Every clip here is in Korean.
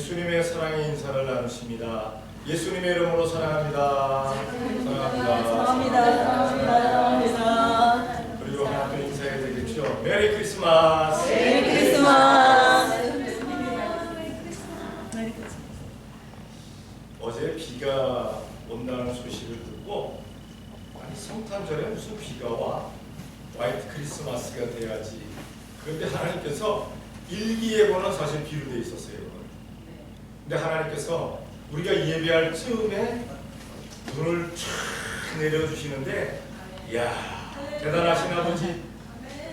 예수님의 사랑의 인사를 나누십니다. 예수님의 이름으로 사랑합니다. 사랑합니다. 사랑합니다. 그리고 하나 또 인사해야 되겠죠. 메리 크리스마스. 메리 크리스마스. 어제 비가 온다는 소식을 듣고 아니 성탄절에 무슨 비가 와? 화이트 크리스마스가 돼야지. 그런데 하나님께서 일기예보는 사실 비로 돼 있었어요. 근데 하나님께서 우리가 예배할 즈음에 눈을 쫙 내려주시는데, 이야 대단하신 아버지,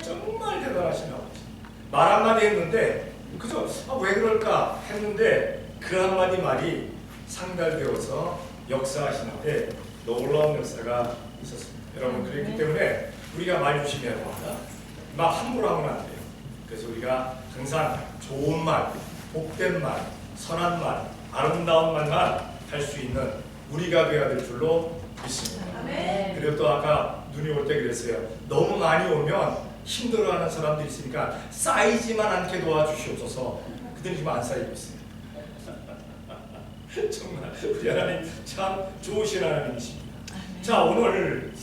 정말 대단하신 아버지. 말 한마디 했는데 그저 왜 그럴까 했는데 그 한마디 말이 상달되어서 역사하시는데 놀라운 역사가 있었습니다. 여러분, 그랬기 때문에 우리가 말 조심해야 됩니다. 막 함부로 하면 안 돼요. 그래서 우리가 항상 좋은 말, 복된 말, 선한 말, 아름다운 말만 할 수 있는 우리가 되어야 될 줄로 믿습니다. 그리고 또 아까 눈이 올 때 그랬어요. 너무 많이 오면 힘들어하는 사람들이 있으니까 쌓이지만 않게 도와주시옵소서. 그들이 지금 안 쌓이고 있어요. 정말 우리 하나님 참 좋으신 하나님이십니다. 자, 오늘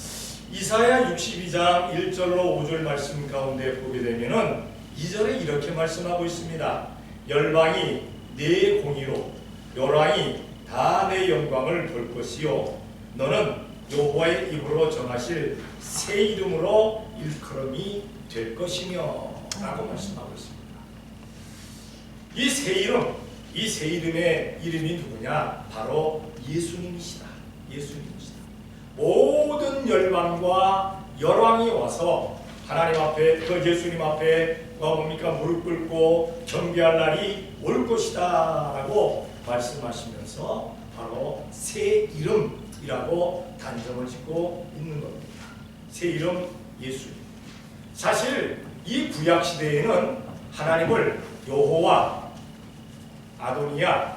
이사야 62장 1절로 5절 말씀 가운데 보게 되면은 2절에 이렇게 말씀하고 있습니다. 열방이 내 공의로 열왕이 다 내 영광을 볼 것이요 너는 여호와의 입으로 정하실 새 이름으로 일컬음이 될 것이며 라고 말씀하고 있습니다. 이 새 이름, 이 새 이름의 이름이 누구냐? 바로 예수님이시다. 예수님이시다. 모든 열방과 열왕이 와서 하나님 앞에, 그 예수님 앞에 뭡니까? 무릎 꿇고 경배할 날이 올 것이다 라고 말씀하시면서 바로 새 이름이라고 단정을 짓고 있는 겁니다. 새 이름 예수님. 사실 이 구약 시대에는 하나님을 여호와, 아도니아,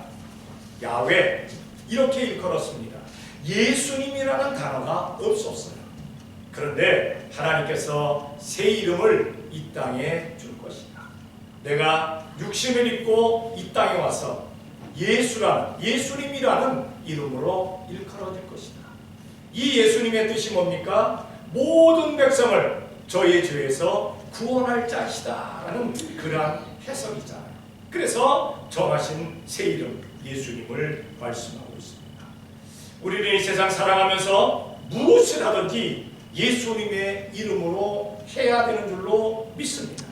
야훼 이렇게 일컬었습니다. 예수님이라는 단어가 없었어요. 그런데 하나님께서 새 이름을 이 땅에 줄 것이다. 내가 육신을 입고 이 땅에 와서 예수님이라는 이름으로 일컬어질 것이다. 이 예수님의 뜻이 뭡니까? 모든 백성을 저의 죄에서 구원할 자시다라는 그러한 해석이잖아요. 그래서 정하신 새 이름 예수님을 말씀하고 있습니다. 우리는 이 세상 살아가면서 무엇을 하든지 예수님의 이름으로 해야 되는 줄로 믿습니다.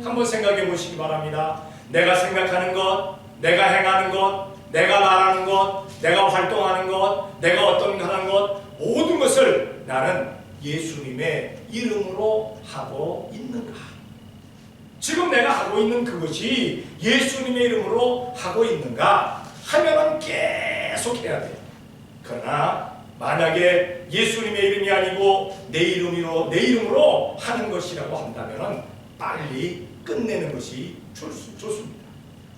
한번 생각해 보시기 바랍니다. 내가 생각하는 것, 내가 행하는 것, 내가 말하는 것, 내가 활동하는 것, 내가 어떤 하는 것, 모든 것을 나는 예수님의 이름으로 하고 있는가? 지금 내가 하고 있는 그것이 예수님의 이름으로 하고 있는가 하면은 계속 해야 돼요. 그러나 만약에 예수님의 이름이 아니고 내 이름으로 하는 것이라고 한다면 빨리 끝내는 것이 좋습니다.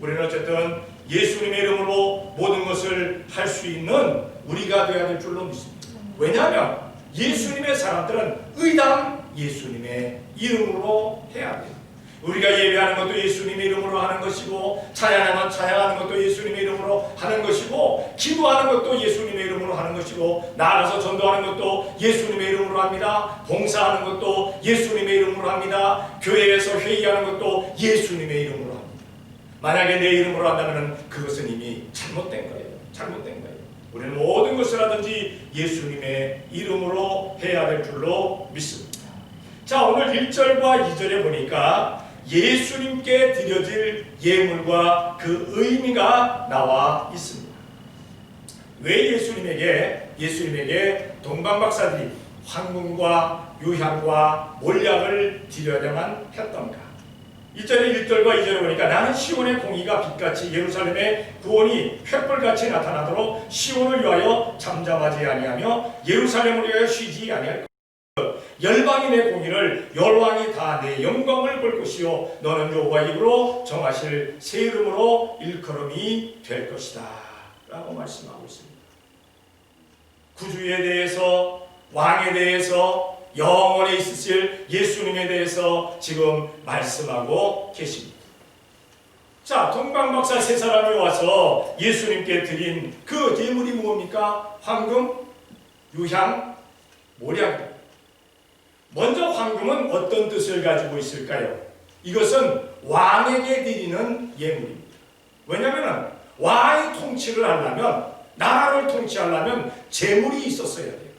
우리는 어쨌든 예수님의 이름으로 모든 것을 할 수 있는 우리가 되어야 될 줄로 믿습니다. 왜냐하면 예수님의 사람들은 의당 예수님의 이름으로 해야 돼요. 우리가 예배하는 것도 예수님의 이름으로 하는 것이고, 찬양하는 것도 예수님의 이름으로 하는 것이고, 기도하는 것도 예수님의 이름으로 하는 것이고, 나아가서 전도하는 것도 예수님의 이름으로 합니다. 봉사하는 것도 예수님의 이름으로 합니다. 교회에서 회의하는 것도 예수님의 이름으로 합니다. 만약에 내 이름으로 한다면 그것은 이미 잘못된 거예요. 잘못된 거예요. 우리는 모든 것을 하든지 예수님의 이름으로 해야 될 줄로 믿습니다. 자, 오늘 1절과 2절에 보니까 예수님께 드려질 예물과 그 의미가 나와 있습니다. 왜 예수님에게 동방박사들이 황금과 유향과 몰약을 드려야만 했던가? 1절과 2절에 보니까 나는 시온의 공의가 빛같이 예루살렘의 구원이 횃불같이 나타나도록 시온을 위하여 잠잠하지 아니하며 예루살렘을 위하여 쉬지 아니할 것이다. 열방이 내 공의를 열왕이 다 내 영광을 볼 것이요 너는 여호와 입으로 정하실 새 이름으로 일컬음이 될 것이다 라고 말씀하고 있습니다. 구주에 대해서, 왕에 대해서, 영원히 있으실 예수님에 대해서 지금 말씀하고 계십니다. 자, 동방박사 세 사람이 와서 예수님께 드린 그 예물이 뭡니까? 황금, 유향, 모략. 먼저 황금은 어떤 뜻을 가지고 있을까요? 이것은 왕에게 드리는 예물입니다. 왜냐하면 왕이 통치를 하려면, 나라를 통치하려면 재물이 있었어야 돼요.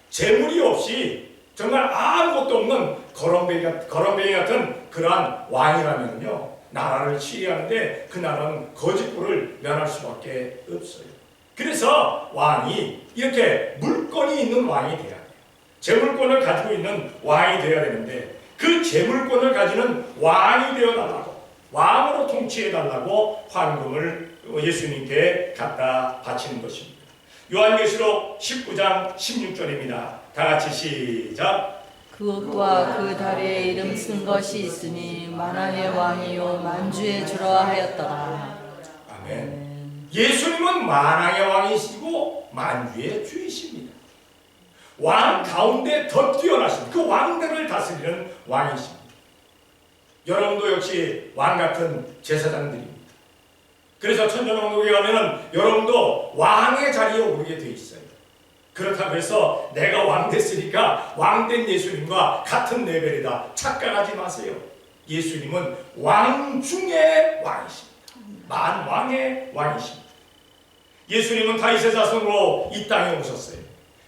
재물이 없이 정말 아무것도 없는 거렁뱅이 같은 그러한 왕이라면요, 나라를 치리하는데 그 나라는 거짓골을 면할 수밖에 없어요. 그래서 왕이 이렇게 물건이 있는 왕이 돼야 돼요. 재물권을 가지고 있는 왕이 되어야 되는데, 그 재물권을 가지는 왕이 되어달라고, 왕으로 통치해달라고 황금을 예수님께 갖다 바치는 것입니다. 요한계시록 19장 16절입니다. 다같이 시작. 그것과 그 다리에 이름 쓴 것이 있으니 만왕의 왕이요 만주의 주라 하였더라. 아멘. 예수님은 만왕의 왕이시고 만주의 주이십니다. 왕 가운데 더 뛰어나신 그 왕들을 다스리는 왕이십니다. 여러분도 역시 왕 같은 제사장들입니다. 그래서 천년왕국에 가면은 여러분도 왕의 자리에 오르게 돼 있어요. 그렇다고 해서 내가 왕 됐으니까 왕된 예수님과 같은 레벨이다 착각하지 마세요. 예수님은 왕 중의 왕이십니다. 만왕의 왕이십니다. 예수님은 다윗의 자손으로 이 땅에 오셨어요.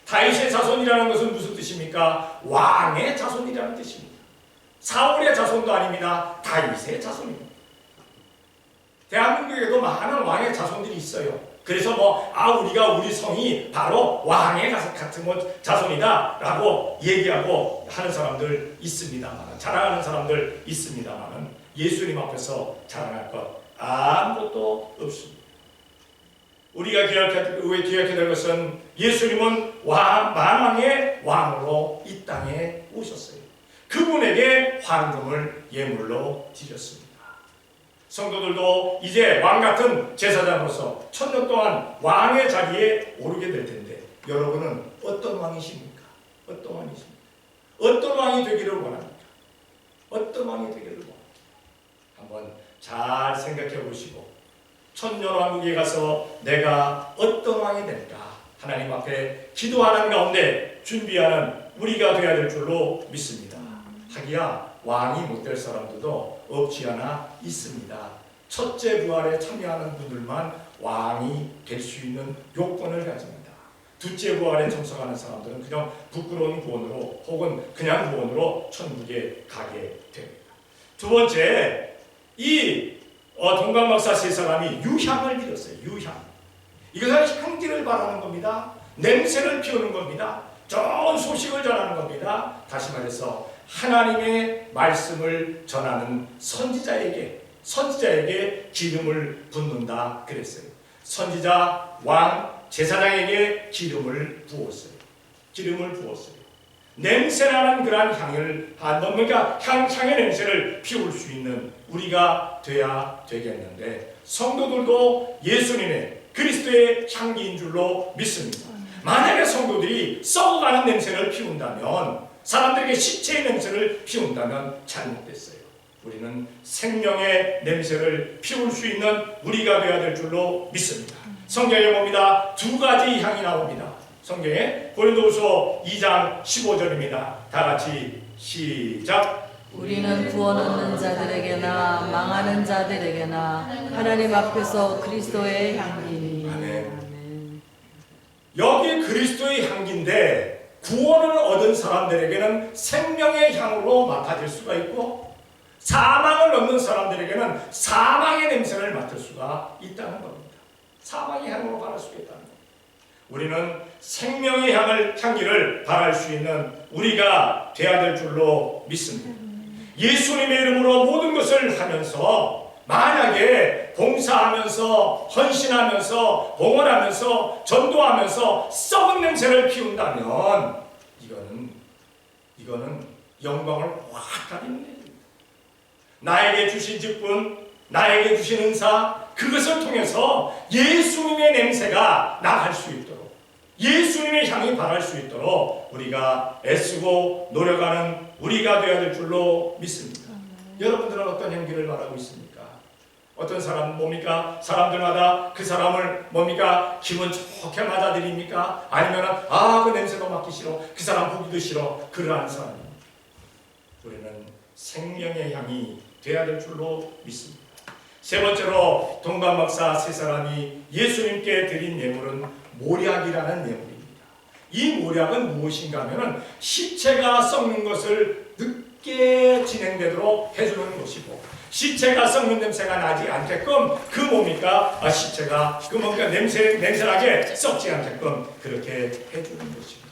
다윗의 자손이라는 것은 무슨 뜻입니까? 왕의 자손이라는 뜻입니다. 사울의 자손도 아닙니다. 다윗의 자손입니다. 대한민국에도 많은 왕의 자손들이 있어요. 그래서 우리가 우리 성이 바로 왕의 같은 자손이다 라고 얘기하고 하는 사람들 있습니다만, 자랑하는 사람들 있습니다만, 예수님 앞에서 자랑할 것 아무것도 없습니다. 우리가 기억해야 될 것은 예수님은 만왕의 왕으로 이 땅에 오셨어요. 그분에게 황금을 예물로 드렸습니다. 성도들도 이제 왕같은 제사장으로서 천년 동안 왕의 자리에 오르게 될 텐데, 여러분은 어떤 왕이십니까? 어떤 왕이십니까? 어떤 왕이 되기를 원합니까? 어떤 왕이 되기를 원합니까? 한번 잘 생각해 보시고, 천년왕국에 가서 내가 어떤 왕이 될까? 하나님 앞에 기도하는 가운데 준비하는 우리가 되어야 될 줄로 믿습니다. 하기야 왕이 못 될 사람들도 없지 않아 있습니다. 첫째 부활에 참여하는 분들만 왕이 될 수 있는 요건을 가집니다. 둘째 부활에 참석하는 사람들은 그냥 부끄러운 구원으로 혹은 그냥 구원으로 천국에 가게 됩니다. 두 번째, 이 동방박사 세 사람이 유향을 드렸어요. 유향. 이것은 향기를 바라는 겁니다. 냄새를 피우는 겁니다. 좋은 소식을 전하는 겁니다. 다시 말해서 하나님의 말씀을 전하는 선지자에게 기름을 붓는다 그랬어요. 선지자, 왕, 제사장에게 기름을 부었어요. 냄새나는 그러한 향을 뭔가 향의 냄새를 피울 수 있는 우리가 돼야 되겠는데, 성도들도 예수님의 그리스도의 향기인 줄로 믿습니다. 만약에 성도들이 썩어가는 냄새를 피운다면, 사람들에게 시체의 냄새를 피운다면 잘못됐어요. 우리는 생명의 냄새를 피울 수 있는 우리가 되어야 될 줄로 믿습니다. 성경에 봅니다. 두 가지 향이 나옵니다. 성경에 고린도후서 2장 15절입니다. 다같이 시작. 우리는 구원 얻는 자들에게나 망하는 자들에게나 하나님 앞에서 그리스도의 향기니. 아멘. 여기 그리스도의 향기인데, 구원을 얻은 사람들에게는 생명의 향으로 맡아질 수가 있고, 사망을 얻는 사람들에게는 사망의 냄새를 맡을 수가 있다는 겁니다. 사망의 향으로 바랄 수 있다는 겁니다. 우리는 생명의 향기를 바랄 수 있는 우리가 되어야 될 줄로 믿습니다. 예수님의 이름으로 모든 것을 하면서, 만약에 봉사하면서, 헌신하면서, 봉헌하면서, 전도하면서 썩은 냄새를 피운다면 이거는 영광을 확 가리는 일입니다. 나에게 주신 직분, 나에게 주신 은사, 그것을 통해서 예수님의 냄새가 나갈 수 있도록, 예수님의 향이 바랄 수 있도록 우리가 애쓰고 노력하는 우리가 되어야 될 줄로 믿습니다. 여러분들은 어떤 향기를 바라고 있습니까? 어떤 사람 뭡니까? 사람들마다 그 사람을 뭡니까? 기분 좋게 맞아들입니까? 아니면 그 냄새도 맡기 싫어, 그 사람 보기도 싫어, 그러한 사람. 우리는 생명의 향이 되어야 될 줄로 믿습니다. 세 번째로 동관 박사 세 사람이 예수님께 드린 예물은 모략이라는 예물입니다. 이 모략은 무엇인가 하면 시체가 썩는 것을 늦게 진행되도록 해주는 것이고, 시체가 썩는 냄새가 나지 않게끔 그 뭡니까? 시체가 그 뭔가 냄새나게 썩지 않게끔 그렇게 해주는 것입니다.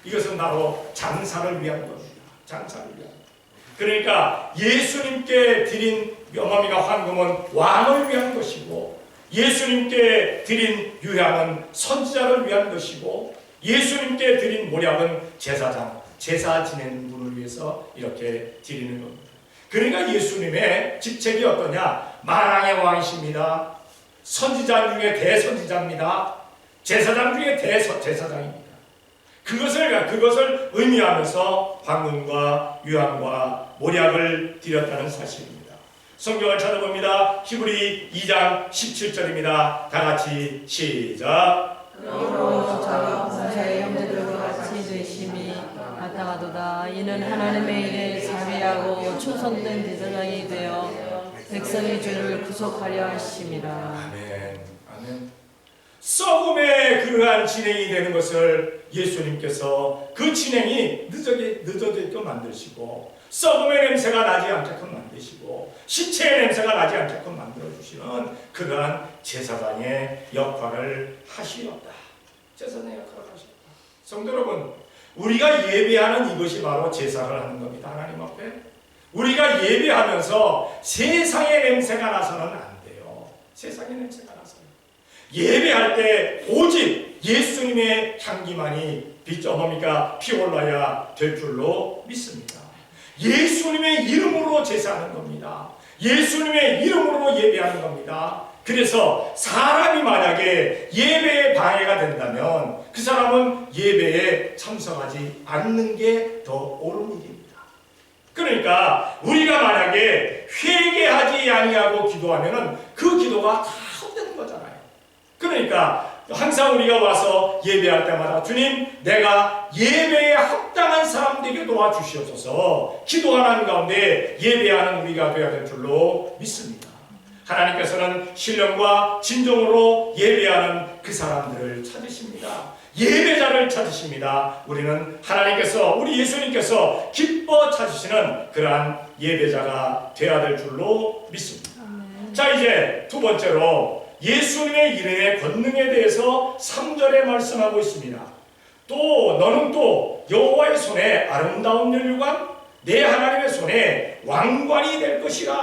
이것은 바로 장사를 위한 것입니다. 장사를 위한. 그러니까 예수님께 드린 뭡니까? 황금은 왕을 위한 것이고, 예수님께 드린 유향은 선지자를 위한 것이고, 예수님께 드린 모략은 제사장, 제사 지내는 분을 위해서 이렇게 드리는 겁니다. 그러니까 예수님의 직책이 어떠냐? 만왕의 왕이십니다. 선지자 중에 대선지자입니다. 제사장 중에 대제사장입니다. 그것을 의미하면서 황금과 유향과 모략을 드렸다는 사실입니다. 성경을 찾아봅니다. 히브리 2장 17절입니다. 다 같이 시작. 그러므로 저와 본사의 형제들과 같이 되심이 마땅하도다. 이는 하나님의 일에 자비하고 충성된 제사장이 되어 백성의 죄를 구속하려 하심이라. 아멘. 아멘. 썩음의 그러한 진행이 되는 것을 예수님께서 그 진행이 늦어지게끔 만드시고, 썩음의 냄새가 나지 않게끔 만드시고, 시체의 냄새가 나지 않게끔 만들어주시는 그러한 제사장의 역할을 하시었다. 제사장의 역할을 하시었다. 성도 여러분, 우리가 예배하는 이것이 바로 제사를 하는 겁니다. 하나님 앞에 우리가 예배하면서 세상의 냄새가 나서는 안 돼요. 세상의 냄새가 나서는. 예배할 때 오직 예수님의 향기만이 피올라야 될 줄로 믿습니다. 예수님의 이름으로 제사하는 겁니다. 예수님의 이름으로 예배하는 겁니다. 그래서 사람이 만약에 예배에 방해가 된다면 그 사람은 예배에 참석하지 않는 게 더 옳은 일입니다. 그러니까 우리가 만약에 회개하지 아니하고 기도하면 그 기도가 다 헛되는 거잖아요. 그러니까 항상 우리가 와서 예배할 때마다 주님, 내가 예배에 합당한 사람 되게 도와주시옵소서 기도하는 가운데 예배하는 우리가 되어야 될 줄로 믿습니다. 하나님께서는 신령과 진정으로 예배하는 그 사람들을 찾으십니다. 예배자를 찾으십니다. 우리는 하나님께서, 우리 예수님께서 기뻐 찾으시는 그러한 예배자가 되어야 될 줄로 믿습니다. 자, 이제 두 번째로 예수님의 이름의 권능에 대해서 3절에 말씀하고 있습니다. 또 너는 또 여호와의 손에 아름다운 면류관, 내 하나님의 손에 왕관이 될 것이라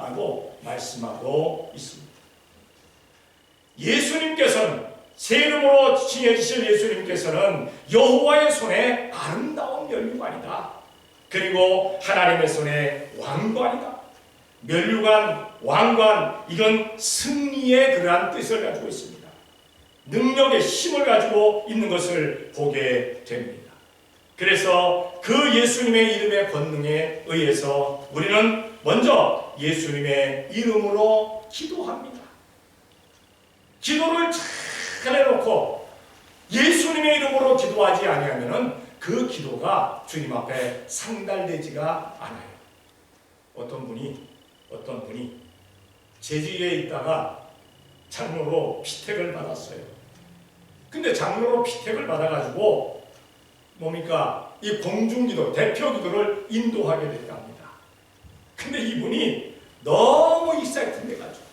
라고 말씀하고 있습니다. 예수님께서는, 새 이름으로 칭해주실 예수님께서는 여호와의 손에 아름다운 면류관이다. 그리고 하나님의 손에 왕관이다. 면류관, 왕관, 이건 승리의 그러한 뜻을 가지고 있습니다. 능력의 힘을 가지고 있는 것을 보게 됩니다. 그래서 그 예수님의 이름의 권능에 의해서 우리는 먼저 예수님의 이름으로 기도합니다. 기도를 잘 해놓고 예수님의 이름으로 기도하지 아니하면 그 기도가 주님 앞에 상달되지가 않아요. 어떤 분이 제주에 있다가 장로로 피택을 받았어요. 근데 장로로 피택을 받아가지고 뭡니까? 이 공중기도, 대표기도를 인도하게 됐다 합니다. 근데 이분이 너무 익사이팅 돼가지고,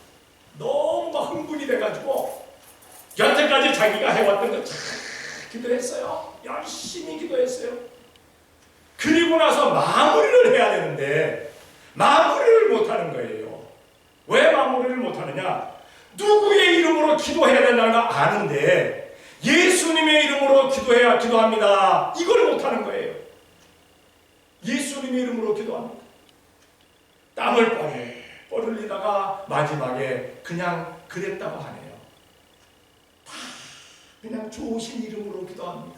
너무 막 흥분이 돼가지고, 여태까지 자기가 해왔던 거 잘 기도했어요. 열심히 기도했어요. 그리고 나서 마무리를 해야 되는데 마무리를 못하는 거예요. 왜 마무리를 못하느냐? 누구의 이름으로 기도해야 된다는 거 아는데 예수님의 이름으로 기도합니다. 이걸 못하는 거예요. 예수님의 이름으로 기도합니다. 땀을 뻘 흘리다가 마지막에 그냥 그랬다고 하네요. 다 그냥 좋으신 이름으로 기도합니다.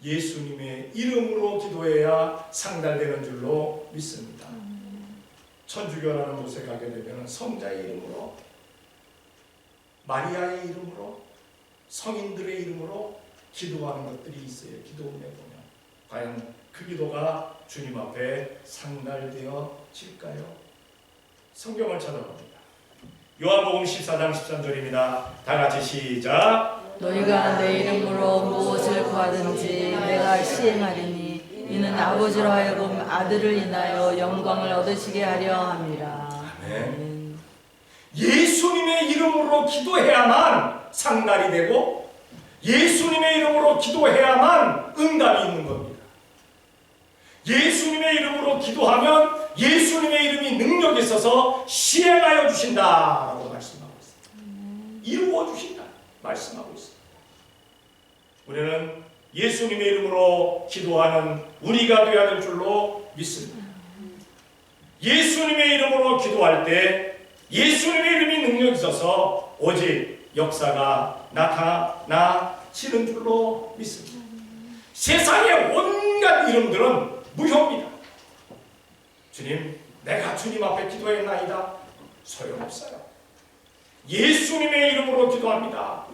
예수님의 이름으로 기도해야 상달되는 줄로 믿습니다. 천주교라는 곳에 가게 되면 성자의 이름으로, 마리아의 이름으로, 성인들의 이름으로 기도하는 것들이 있어요. 기도문에 보면 과연 그 기도가 주님 앞에 상달되어질까요? 성경을 찾아봅니다. 요한복음 14장 13절입니다. 다 같이 시작. 너희가 내 이름으로 무엇을 구하든지 내가 시행하리니 이는 아버지로 하여금 아들을 인하여 영광을 얻으시게 하려 함이라. 아멘. 예수님의 이름으로 기도해야만 상달이 되고 예수님의 이름으로 기도해야만 응답이 있는 겁니다. 예수님의 이름으로 기도하면 예수님의 이름이 능력이 있어서 시행하여 주신다라고 말씀하고 있습니다. 이루어 주신다 말씀하고 있습니다. 우리는 예수님의 이름으로 기도하는 우리가 되어야 될 줄로 믿습니다. 예수님의 이름으로 기도할 때 예수님의 이름이 능력이 있어서 오직 역사가 나타나시는 줄로 믿습니다. 세상의 온갖 이름들은 무효입니다. 주님, 내가 주님 앞에 기도했나이다. 소용없어요. 예수님의 이름으로 기도합니다.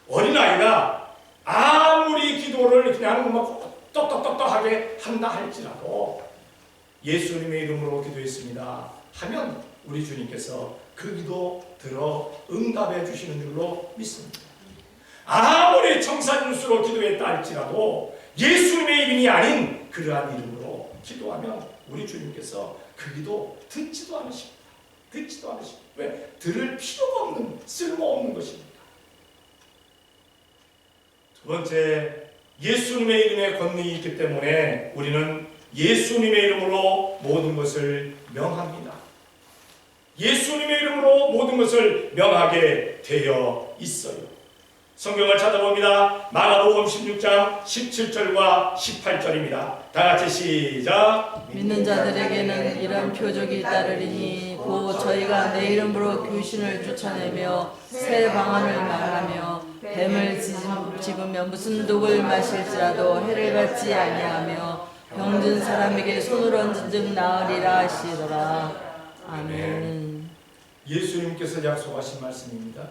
어린아이가 아무리 기도를 그냥 똑똑똑똑하게 한다 할지라도 예수님의 이름으로 기도했습니다 하면 우리 주님께서 그 기도 들어 응답해 주시는 줄로 믿습니다. 아무리 청산유수로 기도했다 할지라도 예수님의 이름이 아닌 그러한 이름으로 기도하면 우리 주님께서 그 기도 듣지도 않으십니다. 듣지도 않으십니다. 왜? 들을 필요가 없는, 쓸모없는 것입니다. 두 번째, 예수님의 이름에 권능이 있기 때문에 우리는 예수님의 이름으로 모든 것을 명합니다. 예수님의 이름으로 모든 것을 명하게 되어 있어요. 성경을 찾아봅니다. 마가복음 16장 17절과 18절입니다. 다 같이 시작. 믿는 자들에게는 이런 표적이 따르리니 곧 저희가 내 이름으로 귀신을 쫓아내며 새 방언을 말하며 뱀을 집으며 무슨 독을 마실지라도 해를 받지 아니하며 병든 사람에게 손을 얹은 즉 나으리라 하시더라. 아멘. 예수님께서 약속하신 말씀입니다.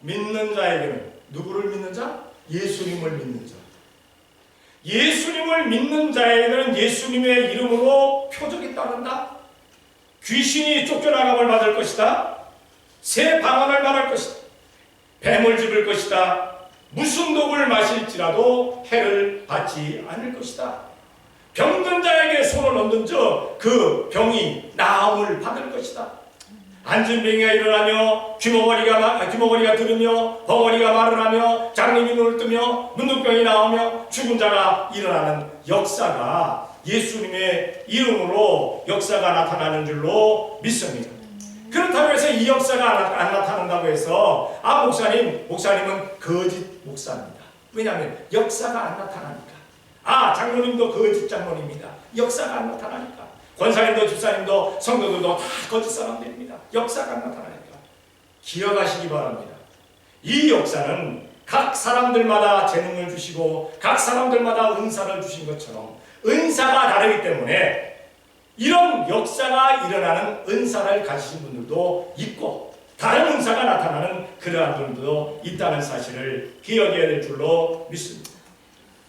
믿는 자에게는 누구를 믿는 자? 예수님을 믿는 자. 예수님을 믿는 자에게는 예수님의 이름으로 표적이 따른다. 귀신이 쫓겨나감을 받을 것이다. 새 방언을 말할 것이다. 뱀을 집을 것이다. 무슨 독을 마실지라도 해를 받지 않을 것이다. 병든 자에게 손을 얹은 즉 그 병이 나음을 받을 것이다. 앉은 병이가 일어나며 귀머거리가 들으며 벙어리가 말을 하며 장님이 눈을 뜨며 문둥병이 나오며 죽은 자가 일어나는 역사가 예수님의 이름으로 역사가 나타나는 줄로 믿습니다. 그렇다고 해서 이 역사가 안 나타난다고 해서 목사님은 거짓 목사입니다. 왜냐하면 역사가 안 나타나니까. 장로님도 거짓 장로님입니다. 역사가 안 나타나니까. 권사님도 집사님도 성도들도 다 거짓 사람들입니다. 역사가 안 나타나니까. 기억하시기 바랍니다. 이 역사는 각 사람들마다 재능을 주시고 각 사람들마다 은사를 주신 것처럼 은사가 다르기 때문에 이런 역사가 일어나는 은사를 가지신 분들도 있고 다른 은사가 나타나는 그러한 분들도 있다는 사실을 기억해야 될 줄로 믿습니다.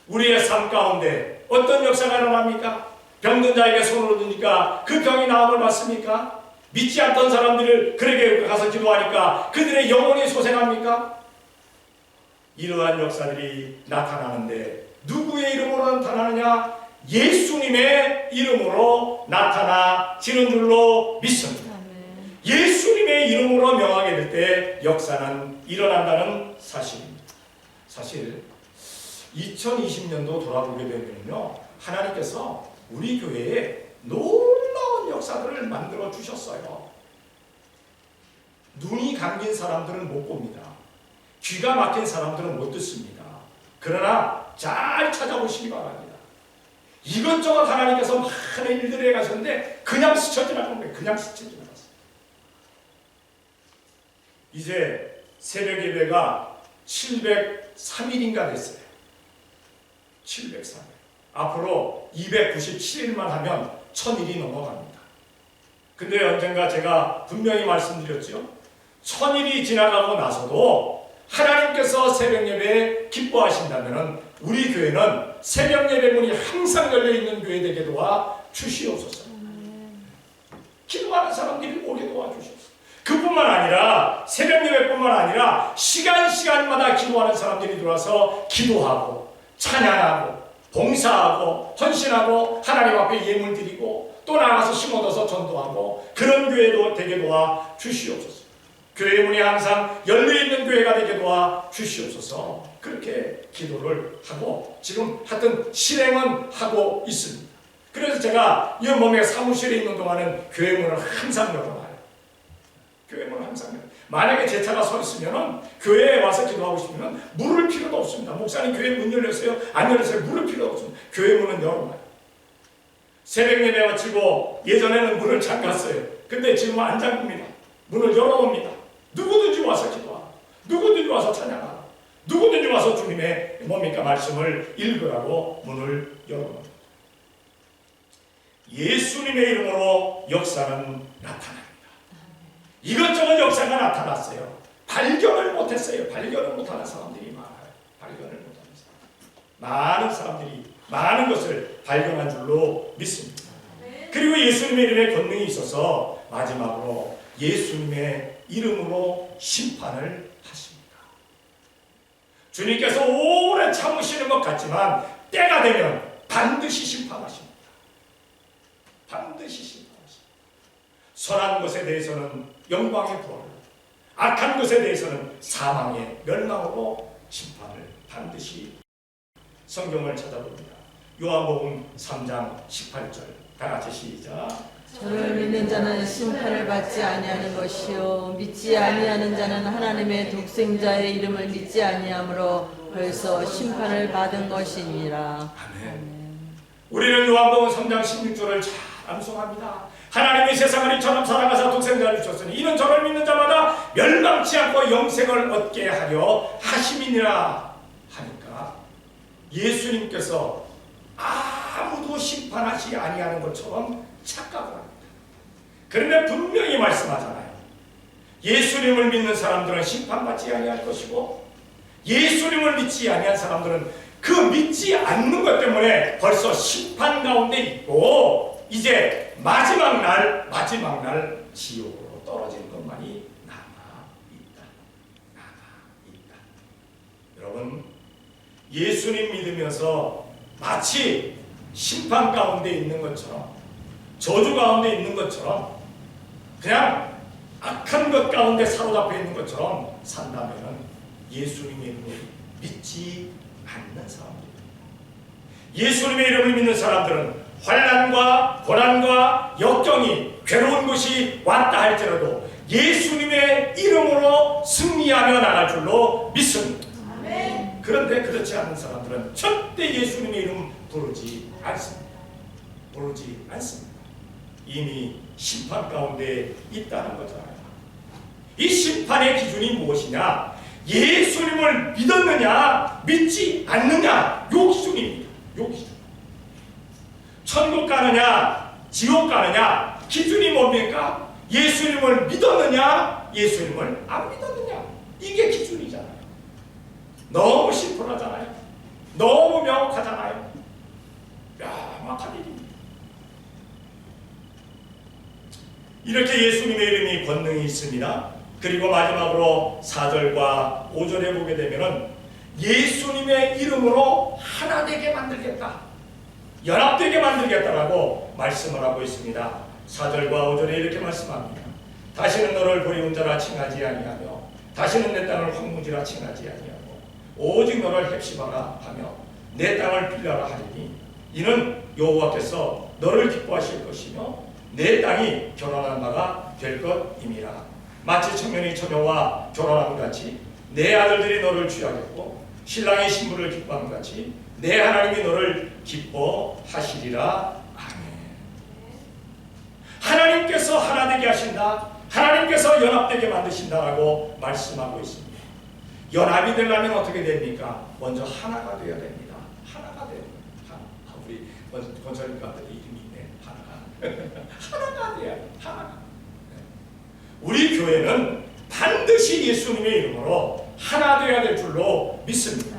우리의 삶 가운데 어떤 역사가 일어납니까? 병든 자에게 손을 얹으니까 그 병이 나음을 받습니까? 믿지 않던 사람들을 그에게 가서 기도하니까 그들의 영혼이 소생합니까? 이러한 역사들이 나타나는데 누구의 이름으로 나타나느냐? 예수님의 이름으로 나타나지는 줄로 믿습니다. 예수님의 이름으로 명하게 될 때 역사는 일어난다는 사실입니다. 사실 2020년도 돌아보게 되면요, 하나님께서 우리 교회에 놀라운 역사들을 만들어 주셨어요. 눈이 감긴 사람들은 못 봅니다. 귀가 막힌 사람들은 못 듣습니다. 그러나 잘 찾아보시기 바랍니다. 이것저것 하나님께서 많은 일들을 해가셨는데 그냥 스쳐 지나간 거예요. 그냥 스쳐 지나갔어요. 이제 새벽 예배가 703일인가 됐어요. 703일. 앞으로 297일만 하면 1000일이 넘어갑니다. 근데 언젠가 제가 분명히 말씀드렸죠. 천일이 지나가고 나서도 하나님께서 새벽 예배에 기뻐하신다면 우리 교회는 새벽 예배 문이 항상 열려있는 교회 되게 도와 주시옵소서. 기도하는 사람들이 오게 도와주시옵소서. 그뿐만 아니라 새벽 예배뿐만 아니라 시간마다 기도하는 사람들이 들어와서 기도하고 찬양하고 봉사하고 헌신하고 하나님 앞에 예물 드리고 또 나가서 힘 얻어서 전도하고 그런 교회도 되게 도와 주시옵소서. 교회 문이 항상 열려있는 교회가 되게 도와 주시옵소서. 그렇게 기도를 하고 지금 하여튼 실행은 하고 있습니다. 그래서 제가 이 몸에 사무실에 있는 동안은 교회 문을 항상 열어놔요. 교회 문을 항상 열어놔요. 만약에 제 차가 서 있으면 교회에 와서 기도하고 싶으면 물을 필요도 없습니다. 목사님 교회 문 열렸어요? 안 열렸어요? 물을 필요도 없습니다. 교회 문은 열어놔요. 새벽 예배 마치고 예전에는 문을 잠갔어요. 근데 지금은 안 잠깁니다. 문을 열어놓습니다. 누구든지 와서 기도하고 누구든지 와서 찬양하고 누구든지 와서 주님의 말씀을 읽으라고 문을 열어놓습니다. 예수님의 이름으로 역사는 나타납니다. 이것저것 역사가 나타났어요. 발견을 못했어요. 발견을 못하는 사람들이 많아요. 발견을 못하는 사람. 많은 사람들이 많은 것을 발견한 줄로 믿습니다. 그리고 예수님의 이름에 권능이 있어서 마지막으로 예수님의 이름으로 심판을 하십니다. 주님께서 오래 참으시는 것 같지만 때가 되면 반드시 심판하십니다. 반드시 심판하십니다. 선한 것에 대해서는 영광의 부활로, 악한 것에 대해서는 사망의 멸망으로 심판을 반드시. 성경을 찾아봅니다. 요한복음 3장 18절 다 같이 시작. 저를 믿는 자는 심판을 받지 아니하는 것이요 믿지 아니하는 자는 하나님의 독생자의 이름을 믿지 아니하므로 벌써 심판을 받은 것이니라. 아멘. 우리는 요한복음 3장 16절을 잘 암송합니다. 하나님이 세상을 이처럼 사랑하사 독생자를 주셨으니 이는 저를 믿는 자마다 멸망치 않고 영생을 얻게 하려 하심이니라 하니까 예수님께서 아무도 심판하지 아니하는 것처럼 착각을 합니다. 그런데 분명히 말씀하잖아요. 예수님을 믿는 사람들은 심판받지 아니할 것이고 예수님을 믿지 아니한 사람들은 그 믿지 않는 것 때문에 벌써 심판 가운데 있고 이제 마지막 날 지옥으로 떨어지는 것만이 남아있다. 여러분, 예수님 믿으면서 마치 심판 가운데 있는 것처럼 저주 가운데 있는 것처럼 그냥 악한 것 가운데 사로잡혀 있는 것처럼 산다면 예수님의 이름을 믿지 않는 사람들입니다. 예수님의 이름을 믿는 사람들은 환난과 고난과 역경이 괴로운 것이 왔다 할지라도 예수님의 이름으로 승리하며 나갈 줄로 믿습니다. 아멘. 그런데 그렇지 않은 사람들은 절대 예수님의 이름 부르지 않습니다. 이미 심판 가운데 있다는 거잖아요. 이 심판의 기준이 무엇이냐? 예수님을 믿었느냐 믿지 않느냐, 요 기준입니다. 요 기준. 천국 가느냐 지옥 가느냐 기준이 뭡니까? 예수님을 믿었느냐 예수님을 안 믿었느냐, 이게 기준이잖아요. 너무 심플하잖아요. 너무 명확하잖아요. 명확한 일입니다. 이렇게 예수님의 이름이 권능이 있습니다. 그리고 마지막으로 4절과 5절에 보게 되면은 예수님의 이름으로 하나 되게 만들겠다, 연합되게 만들겠다라고 말씀을 하고 있습니다. 4절과 5절에 이렇게 말씀합니다. 다시는 너를 버리운 자라 칭하지 아니하며 다시는 내 땅을 황무지라 칭하지 아니하고 오직 너를 헵시바라 하며 내 땅을 빌라라 하리니 이는 여호와께서 너를 기뻐하실 것이며 내 땅이 결혼한 바가 될 것임이라. 마치 청년이 처녀와 결혼함 같이 내 아들들이 너를 취하겠고 신랑이 신부를 기뻐함 같이 내 하나님이 너를 기뻐하시리라. 아멘. 하나님께서 하나 되게 하신다, 하나님께서 연합되게 만드신다라고 말씀하고 있습니다. 연합이 되려면 어떻게 됩니까? 먼저 하나가 되어야 됩니다. 하나가 돼야 됩니다. 우리 건설가들의 이름이 있네. 하나가. 하나가 돼야 돼. 하나가. 우리 교회는 반드시 예수님의 이름으로 하나 되어야 될 줄로 믿습니다.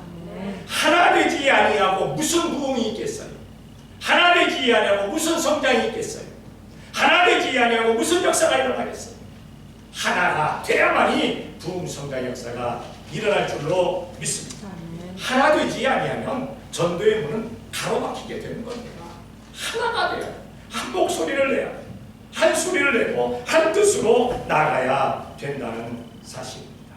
하나 되지 아니하고 무슨 부흥이 있겠어요? 하나 되지 아니하고 무슨 성장이 있겠어요? 하나 되지 아니하고 무슨 역사가 일어나겠어요? 하나가 돼야만이 부흥 성장 역사가 일어날 줄로 믿습니다. 하나 되지 아니하면 전도의 문은 가로막히게 되는 겁니다. 하나가 돼야 돼. 한 목소리를 내야 돼. 한 소리를 내고 한 뜻으로 나가야 된다는 사실입니다.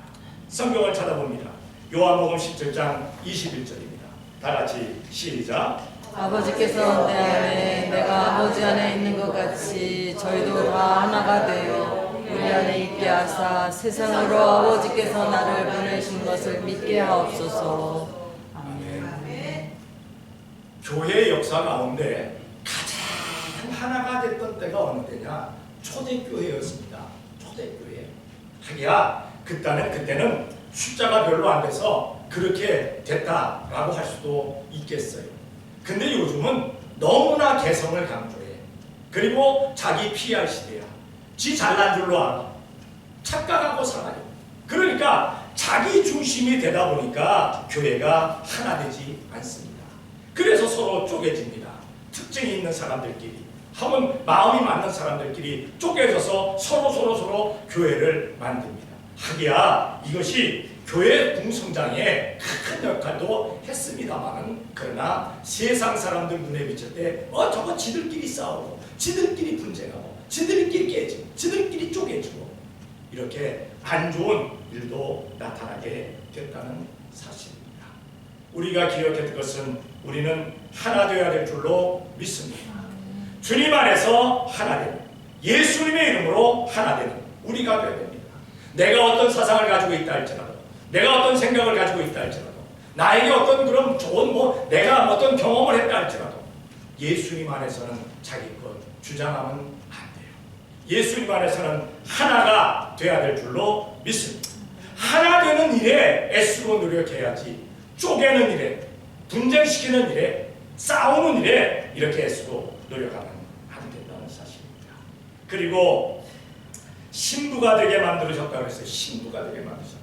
성경을 찾아봅니다. 요한복음 17장 21절입니다. 다 같이 시작. 아버지께서 내 안에 내가 아버지 안에 있는 것 같이 저희도 다 하나가 되어 우리 안에 있게 하사 세상으로 아버지께서 나를 보내신 것을 믿게 하옵소서. 아멘. 교회의 역사 가운데 가장 하나가 됐던 때가 어느 때냐? 초대교회였습니다. 초대교회. 하기야 그때는 숫자가 별로 안 돼서 그렇게 됐다라고 할 수도 있겠어요. 근데 요즘은 너무나 개성을 강조해. 그리고 자기 PR 시대야. 지 잘난 줄로 알아. 착각하고 살아요. 그러니까 자기 중심이 되다 보니까 교회가 하나 되지 않습니다. 그래서 서로 쪼개집니다. 특징이 있는 사람들끼리, 한번 마음이 맞는 사람들끼리 쪼개져서 서로 교회를 만듭니다. 하기야 이것이 교회 공성장에 큰 역할도 했습니다만은, 그러나 세상 사람들 눈에 비칠 때 저거 지들끼리 싸우고 지들끼리 분쟁하고 지들끼리 깨지고 지들끼리 쪼개지고 이렇게 안 좋은 일도 나타나게 됐다는 사실입니다. 우리가 기억해야 될 것은 우리는 하나 되어야 될 줄로 믿습니다. 주님 안에서 하나 되는, 예수님의 이름으로 하나 되는 우리가 되어야 됩니다. 내가 어떤 사상을 가지고 있다 할지라도, 내가 어떤 생각을 가지고 있다 할지라도, 나에게 어떤 그런 좋은 내가 어떤 경험을 했다 할지라도 예수님 안에서는 자기 것 주장하면 안 돼요. 예수님 안에서는 하나가 되어야 될 줄로 믿습니다. 하나 되는 일에 애쓰고 노력해야지, 쪼개는 일에, 분쟁시키는 일에, 싸우는 일에 이렇게 애쓰고 노력하면 안 된다는 사실입니다. 그리고 신부가 되게 만들어졌다고 했어요. 신부가 되게 만들어졌다.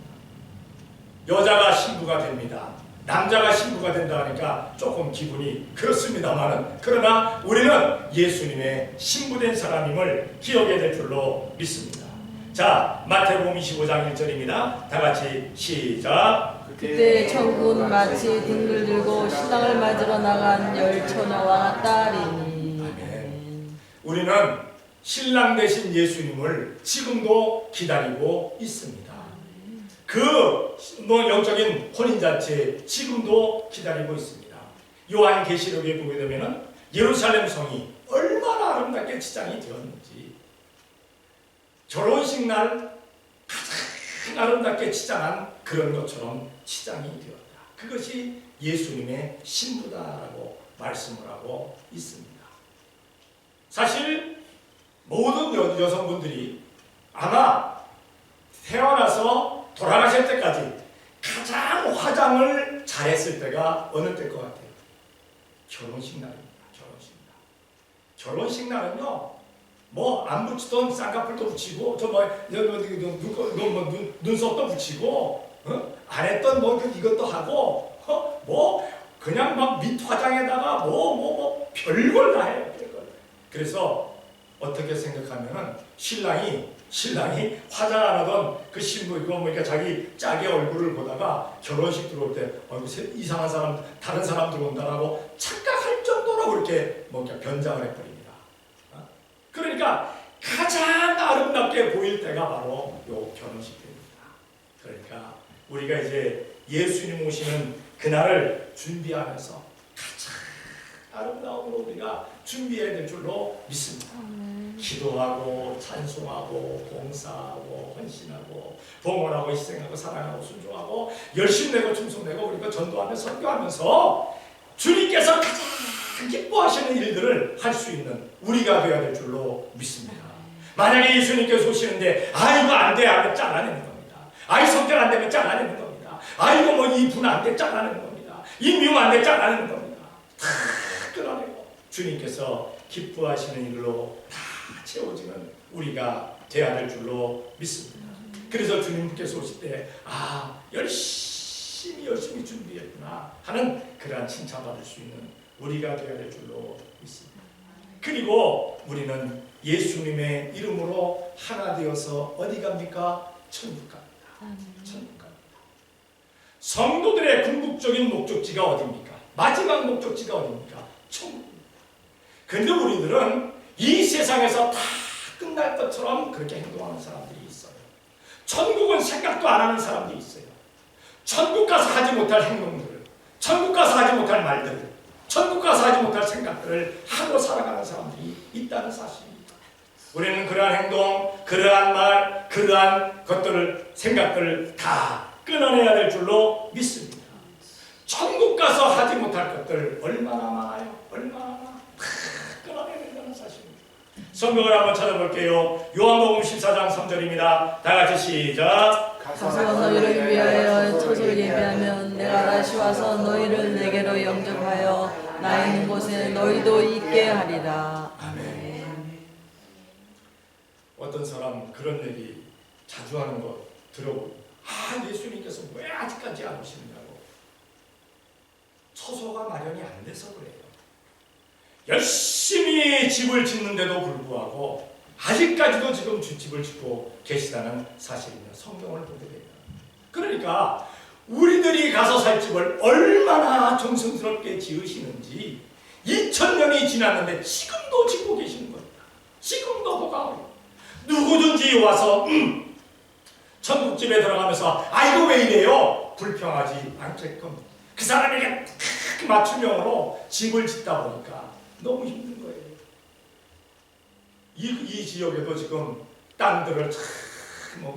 여자가 신부가 됩니다. 남자가 신부가 된다 하니까 조금 기분이 그렇습니다만은, 그러나 우리는 예수님의 신부된 사람임을 기억해야 될 줄로 믿습니다. 자, 마태복음 25장 1절입니다. 다 같이 시작. 그때 천국은 마치 등을 들고 신랑을 맞으러 나간 열 처녀와 같다리니. 아멘. 우리는 신랑 되신 예수님을 지금도 기다리고 있습니다. 그 영적인 혼인잔치 지금도 기다리고 있습니다. 요한계시록에 보게 되면 예루살렘 성이 얼마나 아름답게 치장이 되었는지, 결혼식 날 가장 아름답게 치장한 그런 것처럼 치장이 되었다. 그것이 예수님의 신부다라고 말씀을 하고 있습니다. 사실 모든 여성분들이 아마 태어나서 돌아가실 때까지 가장 화장을 잘했을 때가 어느 때일 것 같아요? 결혼식 날입니다. 결혼식 날은요, 안 붙이던 쌍꺼풀도 붙이고, 눈썹도 붙이고, 안 했던 이것도 하고, 그냥 막 밑 화장에다가 별걸 다 해요. 별걸. 그래서 어떻게 생각하면은 신랑이 화장 안 하던 그 신부, 그러니까 자기 짝의 얼굴을 보다가 결혼식 들어올 때 이상한 사람, 다른 사람 들어온다라고 착각할 정도로 그렇게 변장을 해버립니다. 그러니까 가장 아름답게 보일 때가 바로 요 결혼식입니다. 그러니까 우리가 이제 예수님 오시는 그날을 준비하면서 가장 아름다움으로 우리가 준비해야 될 줄로 믿습니다. 기도하고 찬송하고 봉사하고 헌신하고 봉헌하고 희생하고 사랑하고 순종하고 열심 내고 충성 내고, 그리고 전도하며 선교하면서 주님께서 가장 기뻐하시는 일들을 할 수 있는 우리가 되어야 될 줄로 믿습니다. 만약에 예수님께서 오시는데 이거 안 돼 하면 잘라내는 겁니다. 성격 안 되면 잘라내는 겁니다. 이거 이 분 안 돼 잘라내는 겁니다. 이 미움 안 돼 잘라내는 겁니다. 다 끌어내고 주님께서 기뻐하시는 일로 다 채워지는 우리가 되어야 될 줄로 믿습니다. 그래서 주님께서 오실 때 열심히 준비했구나 하는 그러한 칭찬받을 수 있는 우리가 되어야 될 줄로 믿습니다. 그리고 우리는 예수님의 이름으로 하나 되어서 어디 갑니까? 천국 갑니다. 천국 갑니다. 성도들의 궁극적인 목적지가 어디입니까? 마지막 목적지가 어디입니까? 천국입니다. 근데 우리들은 이 세상에서 다 끝날 것처럼 그렇게 행동하는 사람들이 있어요. 천국은 생각도 안 하는 사람들이 있어요. 천국 가서 하지 못할 행동들을, 천국 가서 하지 못할 말들을, 천국 가서 하지 못할 생각들을 하고 살아가는 사람들이 있다는 사실입니다. 우리는 그러한 행동, 그러한 말, 그러한 것들을, 생각들을 다 끊어내야 될 줄로 믿습니다. 천국 가서 하지 못할 것들 얼마나 많아요. 얼마나 많아. 끊어내야 된다는 사실입니다. 성경을 한번 찾아볼게요. 요한복음 14장 3절입니다. 다 같이 시작. 가서 너희를 위하여 처소를 예비하면 내가 다시 와서 너희를 내게로 영접하여 나 있는 곳에 너희도 있게 하리라. 아멘. 어떤 사람 그런 얘기 자주 하는 거 들어보고 예수님께서 왜 아직까지 안 오시느냐고. 처소가 마련이 안 돼서 그래요. 열심히 집을 짓는데도 불구하고 아직까지도 지금 집을 짓고 계시다는 사실입니다. 성경을 보게 됩니다. 그러니까 우리들이 가서 살 집을 얼마나 정성스럽게 지으시는지 2000년이 지났는데 지금도 짓고 계시는 겁니다. 지금도 보가요. 누구든지 와서 천국집에 들어가면서 이거 왜 이래요? 불평하지 않게끔 그 사람에게 딱 맞춤형으로 집을 짓다 보니까 너무 힘든 거예요. 이 지역에도 지금 땅들을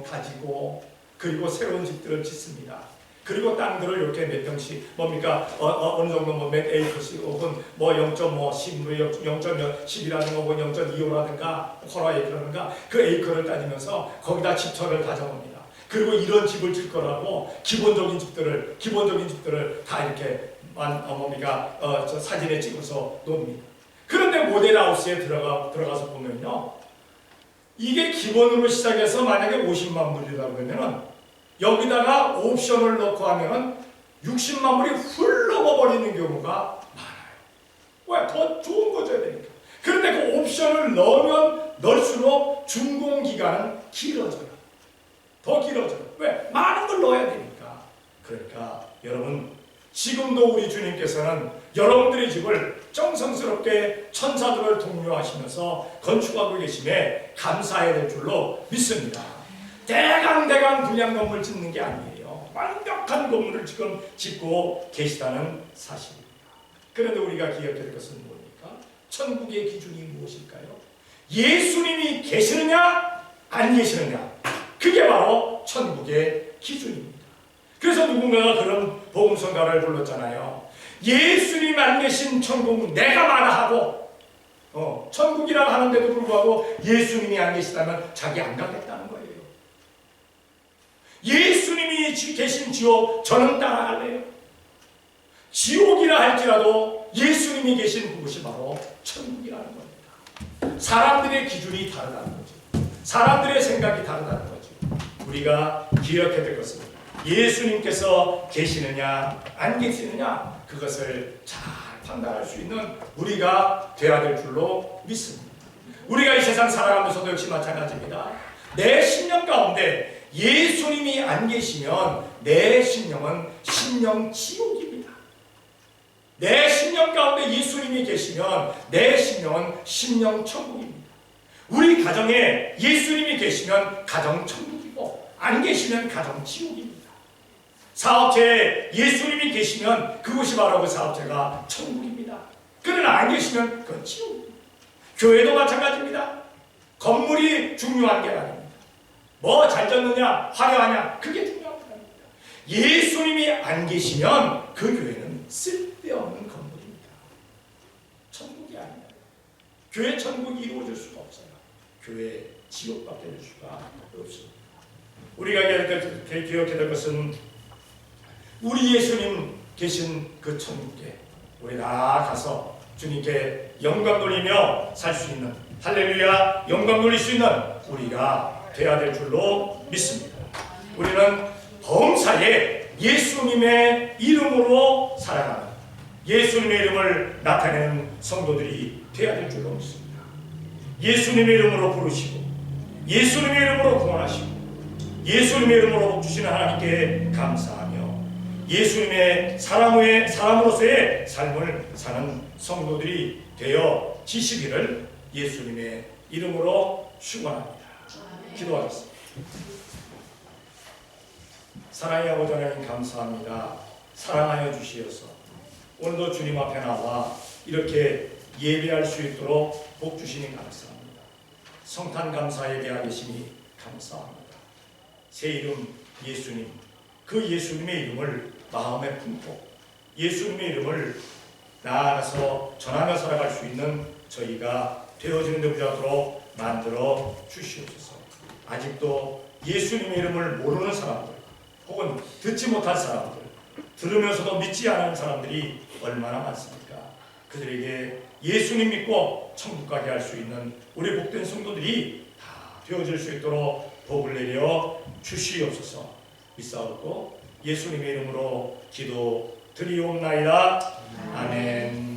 가지고 그리고 새로운 집들을 짓습니다. 그리고 땅들을 이렇게 몇 평씩 뭡니까 어느 정도 몇 에이커씩 혹은 0.5, 10, 0.10이라든가 혹은 0.25라든가 코라 에이커라든가 그 에이커를 따지면서 거기다 집터를 가져옵니다. 그리고 이런 집을 짓 거라고 기본적인 집들을 다 이렇게 저 사진에 찍어서 놓습니다. 그런데 모델하우스에 들어가서 보면요, 이게 기본으로 시작해서 만약에 50만 불이라고 하면은 여기다가 옵션을 넣고 하면은 60만 불이 훌 넘어버리는 경우가 많아요. 왜? 더 좋은 거 줘야 되니까. 그런데 그 옵션을 넣으면 넣을수록 준공 기간은 길어져요. 더 길어져요. 왜? 많은 걸 넣어야 되니까. 그러니까 여러분, 지금도 우리 주님께서는 여러분들의 집을 정성스럽게 천사들을 독려하시면서 건축하고 계심에 감사해야 될 줄로 믿습니다. 대강 불량 건물 짓는 게 아니에요. 완벽한 건물을 지금 짓고 계시다는 사실입니다. 그런데 우리가 기억해야 될 것은 뭡니까? 천국의 기준이 무엇일까요? 예수님이 계시느냐 안 계시느냐, 그게 바로 천국의 기준입니다. 그래서 누군가가 그런 복음성가를 불렀잖아요. 예수님 안 계신 천국은 내가 마다하고 천국이라고 하는데도 불구하고 예수님이 안 계시다면 자기 안 가겠다는 거예요. 예수님이 계신 지옥 저는 따라갈래요. 지옥이라 할지라도 예수님이 계신 그곳이 바로 천국이라는 겁니다. 사람들의 기준이 다르다는 거죠. 사람들의 생각이 다르다는 거죠. 우리가 기억해야 될 것은 예수님께서 계시느냐 안 계시느냐, 그것을 잘 판단할 수 있는 우리가 되어야 될 줄로 믿습니다. 우리가 이 세상 살아가면서도 역시 마찬가지입니다. 내 심령 가운데 예수님이 안 계시면 내 심령은 심령 지옥입니다. 내 심령 가운데 예수님이 계시면 내 심령은 심령 천국입니다. 우리 가정에 예수님이 계시면 가정 천국이고 안 계시면 가정 지옥입니다. 사업체에 예수님이 계시면 그곳이 바로 그 사업체가 천국입니다. 그러나 안 계시면 그건 지옥입니다. 교회도 마찬가지입니다. 건물이 중요한 게 아닙니다. 뭐 잘 졌느냐, 화려하냐, 그게 중요한 게 아닙니다. 예수님이 안 계시면 그 교회는 쓸데없는 건물입니다. 천국이 아니에요. 교회 천국이 이루어질 수가 없어요. 교회 지옥밖에 될 수가 없습니다. 우리가 기억해야 될 것은 우리 예수님 계신 그 천국에 우리 나아가서 주님께 영광 돌리며 살 수 있는, 할렐루야, 영광 돌릴 수 있는 우리가 되어야 될 줄로 믿습니다. 우리는 범사에 예수님의 이름으로 살아가는, 예수님의 이름을 나타내는 성도들이 되어야 될 줄로 믿습니다. 예수님의 이름으로 부르시고, 예수님의 이름으로 구원하시고, 예수님의 이름으로 복 주시는 하나님께 감사하며 예수님의 사람으로서의 삶을 사는 성도들이 되어 지시기를 예수님의 이름으로 축원합니다. 기도하겠습니다. 사랑의 아버지 하나님 감사합니다. 사랑하여 주시어서 오늘도 주님 앞에 나와 이렇게 예배할 수 있도록 복 주시니 감사합니다. 성탄 감사 예배하 계시니 감사합니다. 새 이름 예수님, 그 예수님의 이름을 마음에 품고 예수님의 이름을 나아가서 전하며 살아갈 수 있는 저희가 되어지는 데 부족하도록 만들어 주시옵소서. 아직도 예수님의 이름을 모르는 사람들, 혹은 듣지 못한 사람들, 들으면서도 믿지 않은 사람들이 얼마나 많습니까? 그들에게 예수님 믿고 천국 가게 할 수 있는 우리 복된 성도들이 다 되어질 수 있도록 복을 내려 주시옵소서. 믿사옵고 예수님의 이름으로 기도 드리옵나이다. 아멘.